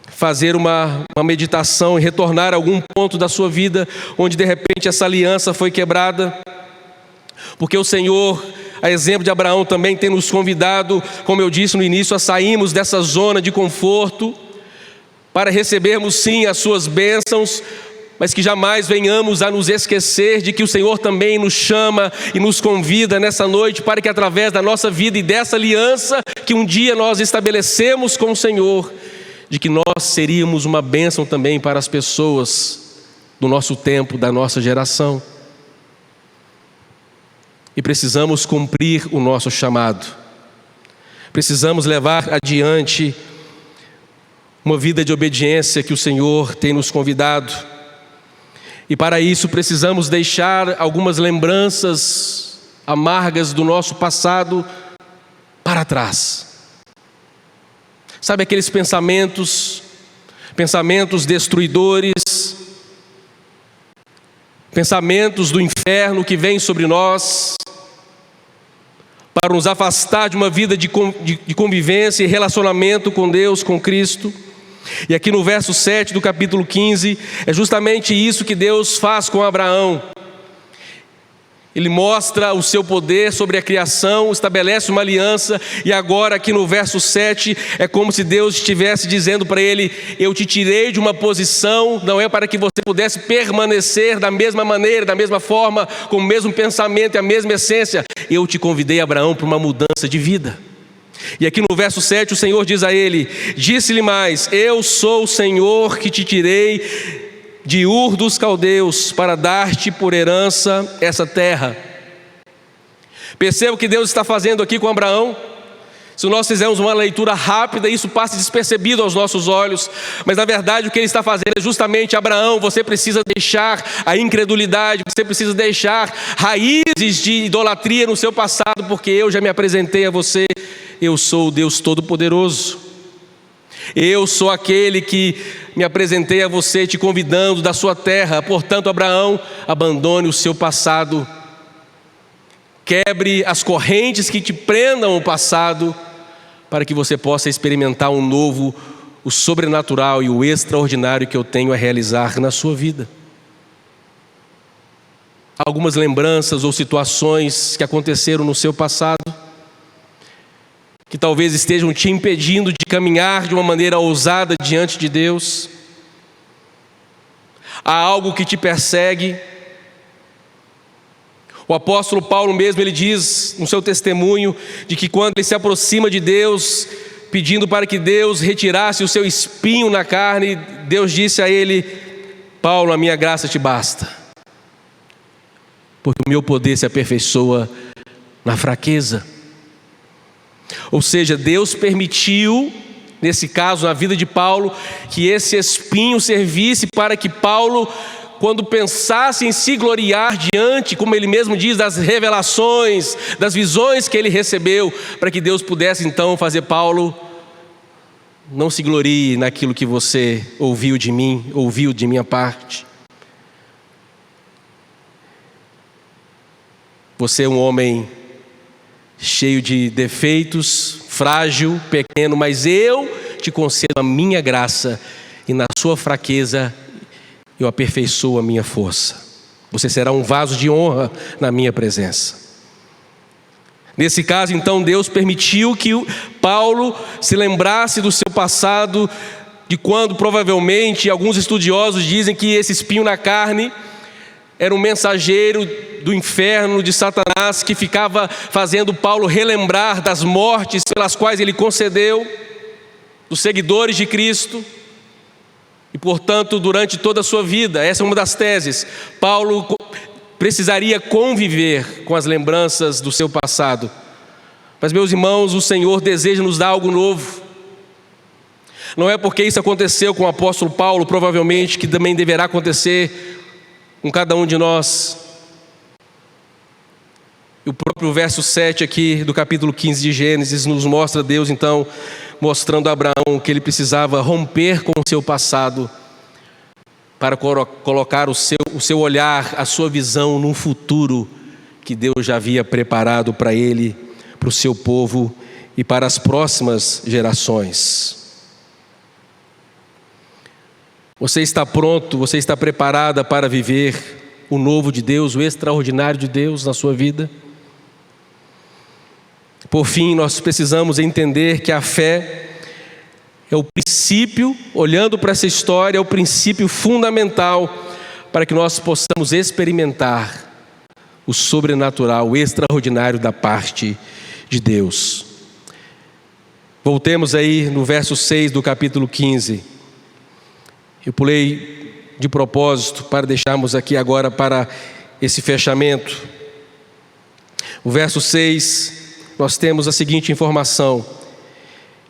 fazer uma meditação e retornar a algum ponto da sua vida onde de repente essa aliança foi quebrada. Porque o Senhor, a exemplo de Abraão, também tem nos convidado, como eu disse no início, a sairmos dessa zona de conforto para recebermos sim as suas bênçãos, mas que jamais venhamos a nos esquecer de que o Senhor também nos chama e nos convida nessa noite para que através da nossa vida e dessa aliança que um dia nós estabelecemos com o Senhor, de que nós seríamos uma bênção também para as pessoas do nosso tempo, da nossa geração. E precisamos cumprir o nosso chamado. Precisamos levar adiante uma vida de obediência que o Senhor tem nos convidado. E para isso precisamos deixar algumas lembranças amargas do nosso passado para trás. Sabe aqueles pensamentos destruidores, pensamentos do inferno que vêm sobre nós, para nos afastar de uma vida de convivência e relacionamento com Deus, com Cristo. E aqui no verso 7 do capítulo 15, é justamente isso que Deus faz com Abraão. Ele mostra o seu poder sobre a criação, estabelece uma aliança, e agora aqui no verso 7, é como se Deus estivesse dizendo para ele: eu te tirei de uma posição, não é para que você pudesse permanecer da mesma maneira, da mesma forma, com o mesmo pensamento e a mesma essência. Eu te convidei, Abraão, para uma mudança de vida. E aqui no verso 7 o Senhor diz a ele: disse-lhe mais, eu sou o Senhor que te tirei de Ur dos Caldeus para dar-te por herança essa terra. Perceba o que Deus está fazendo aqui com Abraão. Se nós fizermos uma leitura rápida, isso passa despercebido aos nossos olhos, mas na verdade o que ele está fazendo é justamente: Abraão, você precisa deixar a incredulidade, você precisa deixar raízes de idolatria no seu passado, porque eu já me apresentei a você. Eu sou o Deus Todo-Poderoso. Eu sou aquele que me apresentei a você, te convidando da sua terra. Portanto, Abraão, abandone o seu passado, quebre as correntes que te prendam ao passado, para que você possa experimentar um novo, o sobrenatural e o extraordinário que eu tenho a realizar na sua vida. Algumas lembranças ou situações que aconteceram no seu passado, que talvez estejam te impedindo de caminhar de uma maneira ousada diante de Deus. Há algo que te persegue. O apóstolo Paulo mesmo, ele diz no seu testemunho, de que quando ele se aproxima de Deus, pedindo para que Deus retirasse o seu espinho na carne, Deus disse a ele: Paulo, a minha graça te basta, porque o meu poder se aperfeiçoa na fraqueza. Ou seja, Deus permitiu, nesse caso, na vida de Paulo, que esse espinho servisse para que Paulo, quando pensasse em se gloriar diante, como ele mesmo diz, das revelações, das visões que ele recebeu, para que Deus pudesse então fazer: Paulo, não se glorie naquilo que você ouviu de mim, ouviu de minha parte. Você é um homem cheio de defeitos, frágil, pequeno, mas eu te concedo a minha graça, e na sua fraqueza eu aperfeiçoo a minha força. Você será um vaso de honra na minha presença. Nesse caso, então, Deus permitiu que Paulo se lembrasse do seu passado, de quando provavelmente, alguns estudiosos dizem que esse espinho na carne era um mensageiro do inferno, de Satanás, que ficava fazendo Paulo relembrar das mortes pelas quais ele concedeu, dos seguidores de Cristo. E portanto, durante toda a sua vida, essa é uma das teses, Paulo precisaria conviver com as lembranças do seu passado. Mas, meus irmãos, o Senhor deseja nos dar algo novo. Não é porque isso aconteceu com o apóstolo Paulo, provavelmente, que também deverá acontecer com cada um de nós. E o próprio verso 7 aqui do capítulo 15 de Gênesis nos mostra Deus então mostrando a Abraão que ele precisava romper com o seu passado para colocar o seu olhar, a sua visão num futuro que Deus já havia preparado para ele, para o seu povo e para as próximas gerações. Você está pronto, você está preparada para viver o novo de Deus, o extraordinário de Deus na sua vida? Por fim, nós precisamos entender que a fé é o princípio, olhando para essa história, é o princípio fundamental para que nós possamos experimentar o sobrenatural, o extraordinário da parte de Deus. Voltemos aí no verso 6 do capítulo 15. Eu pulei de propósito para deixarmos aqui agora para esse fechamento. O verso 6, nós temos a seguinte informação: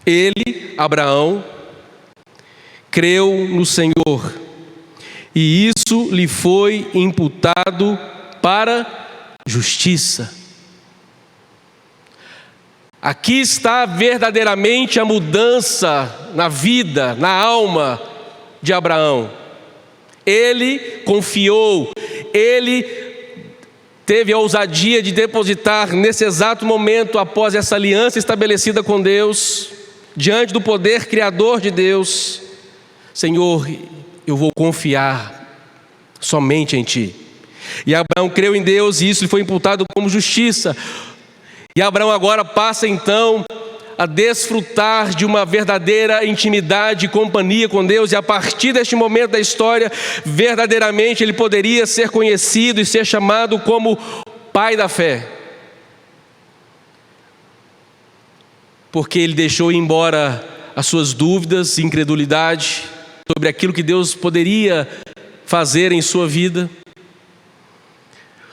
ele, Abraão, creu no Senhor, e isso lhe foi imputado para justiça. Aqui está verdadeiramente a mudança na vida, na alma de Abraão. Ele confiou, ele teve a ousadia de depositar nesse exato momento, após essa aliança estabelecida com Deus, diante do poder criador de Deus: Senhor, eu vou confiar somente em Ti. E Abraão creu em Deus e isso lhe foi imputado como justiça. E Abraão agora passa então a desfrutar de uma verdadeira intimidade e companhia com Deus, e a partir deste momento da história, verdadeiramente ele poderia ser conhecido e ser chamado como pai da fé, porque ele deixou ir embora as suas dúvidas e incredulidade sobre aquilo que Deus poderia fazer em sua vida,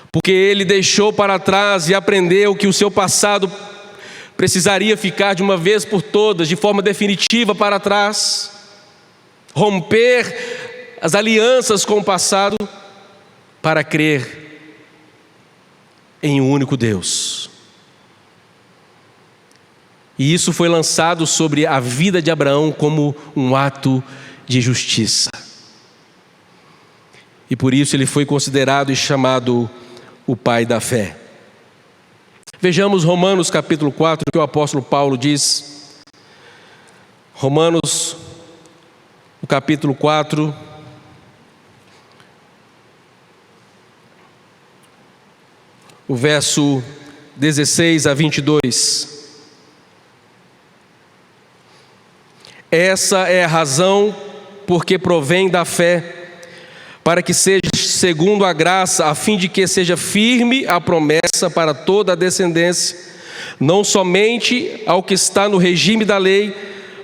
porque ele deixou para trás e aprendeu que o seu passado precisaria ficar de uma vez por todas, de forma definitiva, para trás, romper as alianças com o passado, para crer em um único Deus. E isso foi lançado sobre a vida de Abraão como um ato de justiça. E por isso ele foi considerado e chamado o pai da fé. Vejamos Romanos capítulo 4, que o apóstolo Paulo diz. Romanos, o capítulo 4, o verso 16 a 22. Essa é a razão porque provém da fé, para que seja segundo a graça, a fim de que seja firme a promessa para toda a descendência, não somente ao que está no regime da lei,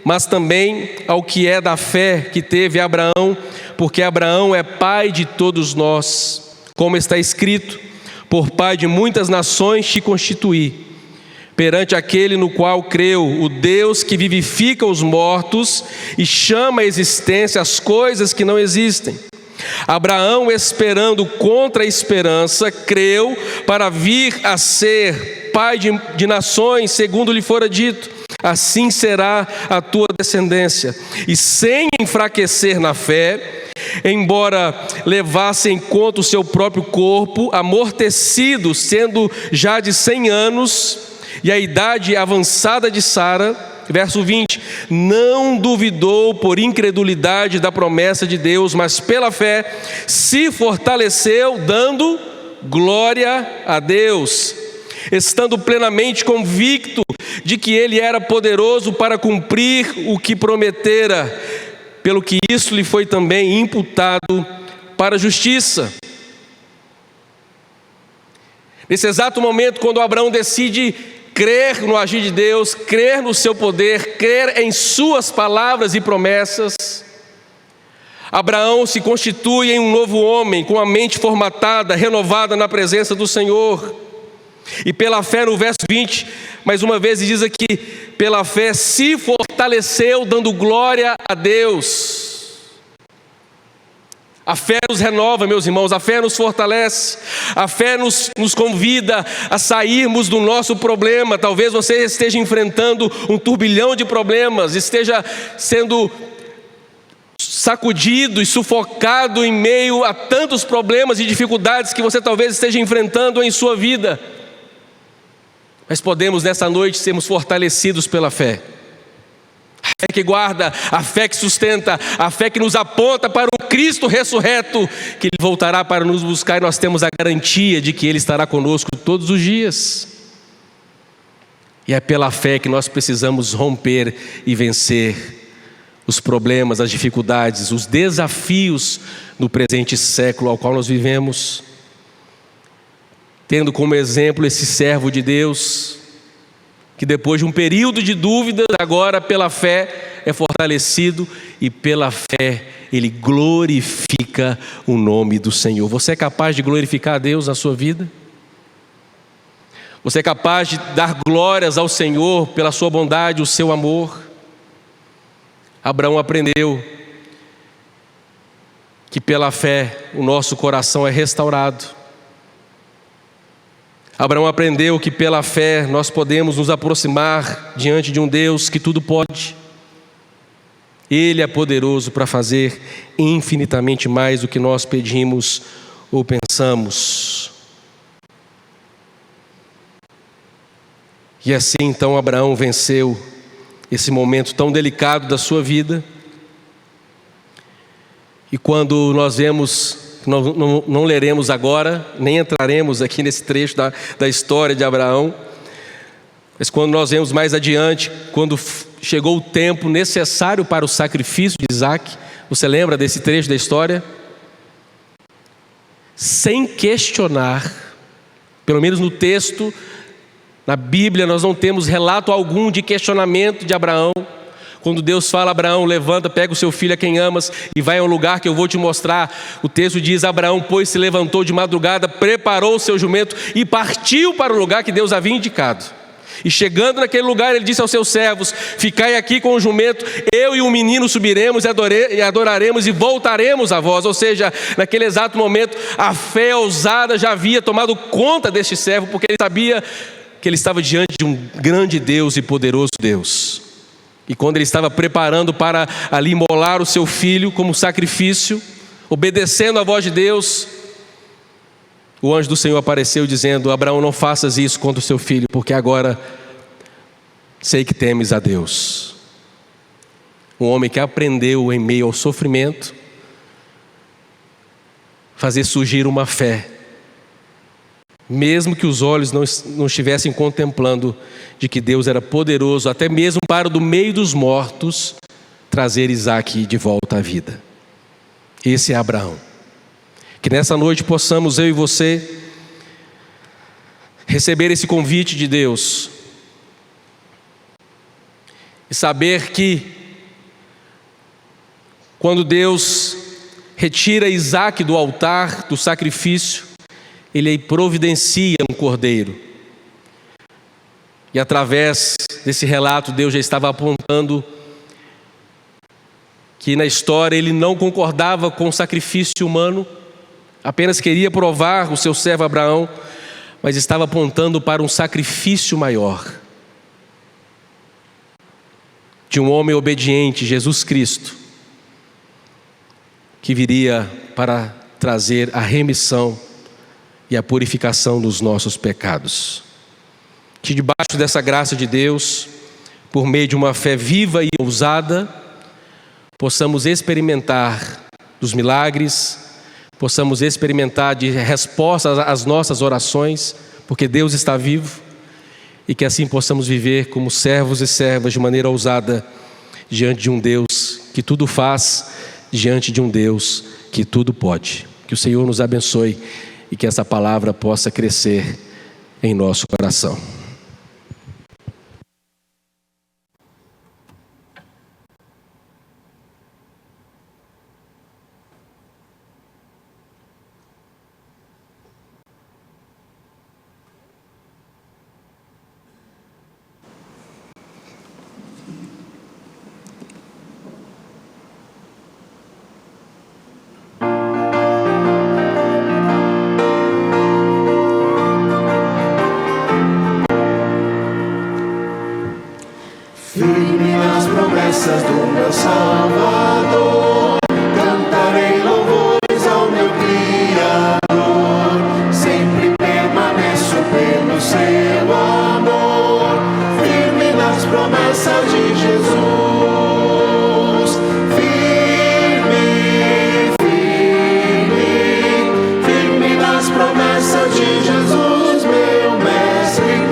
mas também ao que é da fé que teve Abraão, porque Abraão é pai de todos nós, como está escrito: por pai de muitas nações te constituí, perante aquele no qual creu, o Deus que vivifica os mortos e chama à existência as coisas que não existem. Abraão, esperando contra a esperança, creu para vir a ser pai de nações, segundo lhe fora dito: assim será a tua descendência. E sem enfraquecer na fé, embora levasse em conta o seu próprio corpo, amortecido, sendo já de 100 anos, e a idade avançada de Sara, verso 20, não duvidou por incredulidade da promessa de Deus, mas pela fé se fortaleceu, dando glória a Deus, estando plenamente convicto de que Ele era poderoso para cumprir o que prometera, pelo que isso lhe foi também imputado para a justiça. Nesse exato momento, quando Abraão decide crer no agir de Deus, crer no seu poder, crer em suas palavras e promessas, Abraão se constitui em um novo homem, com a mente formatada, renovada na presença do Senhor. E pela fé, no verso 20, mais uma vez diz aqui: pela fé se fortaleceu, dando glória a Deus. A fé nos renova, meus irmãos, a fé nos fortalece, a fé nos convida a sairmos do nosso problema. Talvez você esteja enfrentando um turbilhão de problemas, esteja sendo sacudido e sufocado em meio a tantos problemas e dificuldades que você talvez esteja enfrentando em sua vida. Mas podemos nessa noite sermos fortalecidos pela fé. A fé que guarda, a fé que sustenta, a fé que nos aponta para um Cristo ressurreto, que Ele voltará para nos buscar, e nós temos a garantia de que Ele estará conosco todos os dias. E é pela fé que nós precisamos romper e vencer os problemas, as dificuldades, os desafios no presente século ao qual nós vivemos, tendo como exemplo esse servo de Deus, que depois de um período de dúvidas, agora pela fé é fortalecido, e pela fé ele glorifica o nome do Senhor. Você é capaz de glorificar a Deus na sua vida? Você é capaz de dar glórias ao Senhor pela sua bondade, o seu amor? Abraão aprendeu que pela fé o nosso coração é restaurado. Abraão aprendeu que pela fé nós podemos nos aproximar diante de um Deus que tudo pode. Ele é poderoso para fazer infinitamente mais do que nós pedimos ou pensamos. E assim então Abraão venceu esse momento tão delicado da sua vida. E quando nós vemos, não leremos agora, nem entraremos aqui nesse trecho da história de Abraão, mas quando nós vemos mais adiante, quando chegou o tempo necessário para o sacrifício de Isaque, você lembra desse trecho da história? Sem questionar, pelo menos no texto, na Bíblia nós não temos relato algum de questionamento de Abraão. Quando Deus fala: Abraão, levanta, pega o seu filho a quem amas e vai a um lugar que eu vou te mostrar. O texto diz: Abraão, pois, se levantou de madrugada, preparou o seu jumento e partiu para o lugar que Deus havia indicado. E chegando naquele lugar, ele disse aos seus servos: ficai aqui com o jumento, eu e o menino subiremos e adoraremos e voltaremos a vós. Ou seja, naquele exato momento, a fé ousada já havia tomado conta deste servo, porque ele sabia que ele estava diante de um grande Deus e poderoso Deus. E quando ele estava preparando para ali imolar o seu filho como sacrifício, obedecendo à voz de Deus, o anjo do Senhor apareceu dizendo: Abraão, não faças isso contra o seu filho, porque agora sei que temes a Deus. Um homem que aprendeu em meio ao sofrimento fazer surgir uma fé, mesmo que os olhos não estivessem contemplando de que Deus era poderoso, até mesmo para do meio dos mortos trazer Isaque de volta à vida. Esse é Abraão. Que nessa noite possamos, eu e você, receber esse convite de Deus e saber que quando Deus retira Isaque do altar do sacrifício, Ele providencia um cordeiro. E através desse relato, Deus já estava apontando que na história Ele não concordava com o sacrifício humano, apenas queria provar o seu servo Abraão, mas estava apontando para um sacrifício maior, de um homem obediente, Jesus Cristo, que viria para trazer a remissão e a purificação dos nossos pecados. Que debaixo dessa graça de Deus, por meio de uma fé viva e ousada, possamos experimentar dos milagres, possamos experimentar de respostas às nossas orações, porque Deus está vivo, e que assim possamos viver como servos e servas de maneira ousada diante de um Deus que tudo faz, diante de um Deus que tudo pode. Que o Senhor nos abençoe e que essa palavra possa crescer em nosso coração. Firme nas promessas do meu Salvador, cantarei louvores ao meu Criador. Sempre permaneço pelo seu amor, firme nas promessas de Jesus. Firme, firme, firme nas promessas de Jesus, meu Mestre.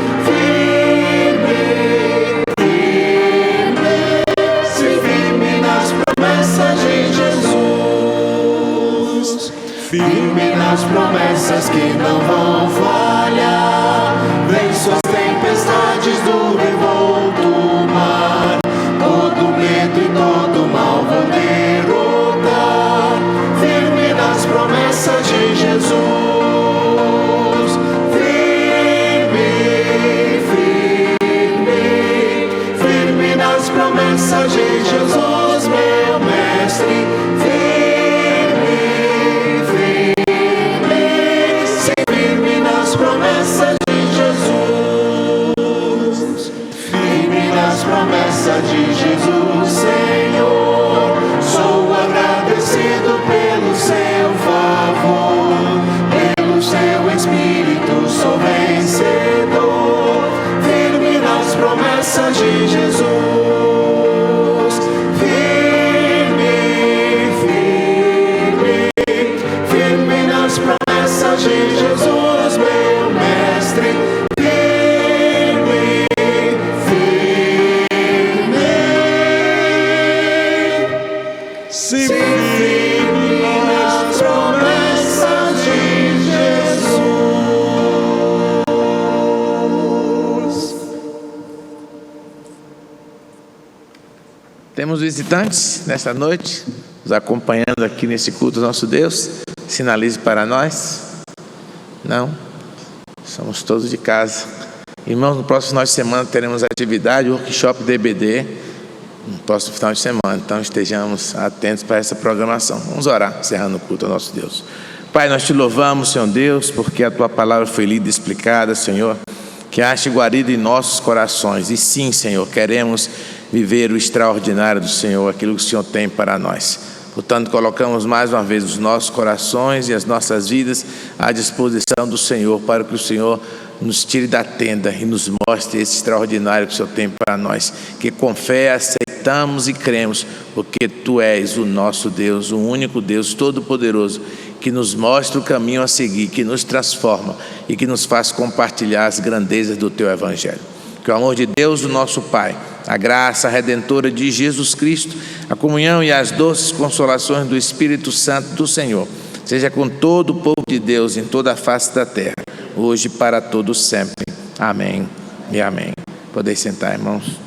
Firme nas promessas que não vão falhar, venço as tempestades do revolto mar, todo medo e todo mal vou derrotar. Firme nas promessas de Jesus. Firme, firme, firme nas promessas de Jesus, meu Mestre. De Jesus, Senhor, sou agradecido pelo seu favor, pelo seu Espírito sou vencedor. Firme Firme, firme, firme nas promessas de Jesus, meu mestre. Firme, firme, Sim, firme nas promessas de Jesus. Temos visitantes nesta noite, nos acompanhando aqui nesse culto ao nosso Deus. Sinalize para nós. Não? Somos todos de casa. Irmãos, no próximo final de semana teremos atividade, workshop DBD, no próximo final de semana. Então estejamos atentos para essa programação. Vamos orar, encerrando o culto ao nosso Deus. Pai, nós te louvamos, Senhor Deus, porque a tua palavra foi lida e explicada, Senhor, que ache guarida em nossos corações. E sim, Senhor, queremos viver o extraordinário do Senhor, aquilo que o Senhor tem para nós. Portanto, colocamos mais uma vez os nossos corações e as nossas vidas à disposição do Senhor, para que o Senhor nos tire da tenda e nos mostre esse extraordinário que o Senhor tem para nós, que com fé aceitamos e cremos, porque Tu és o nosso Deus, o único Deus todo-poderoso, que nos mostra o caminho a seguir, que nos transforma e que nos faz compartilhar as grandezas do Teu Evangelho. Que o amor de Deus, o nosso Pai, a graça redentora de Jesus Cristo, a comunhão e as doces consolações do Espírito Santo do Senhor, seja com todo o povo de Deus em toda a face da terra, hoje e para todos sempre. Amém e amém. Podem sentar, irmãos.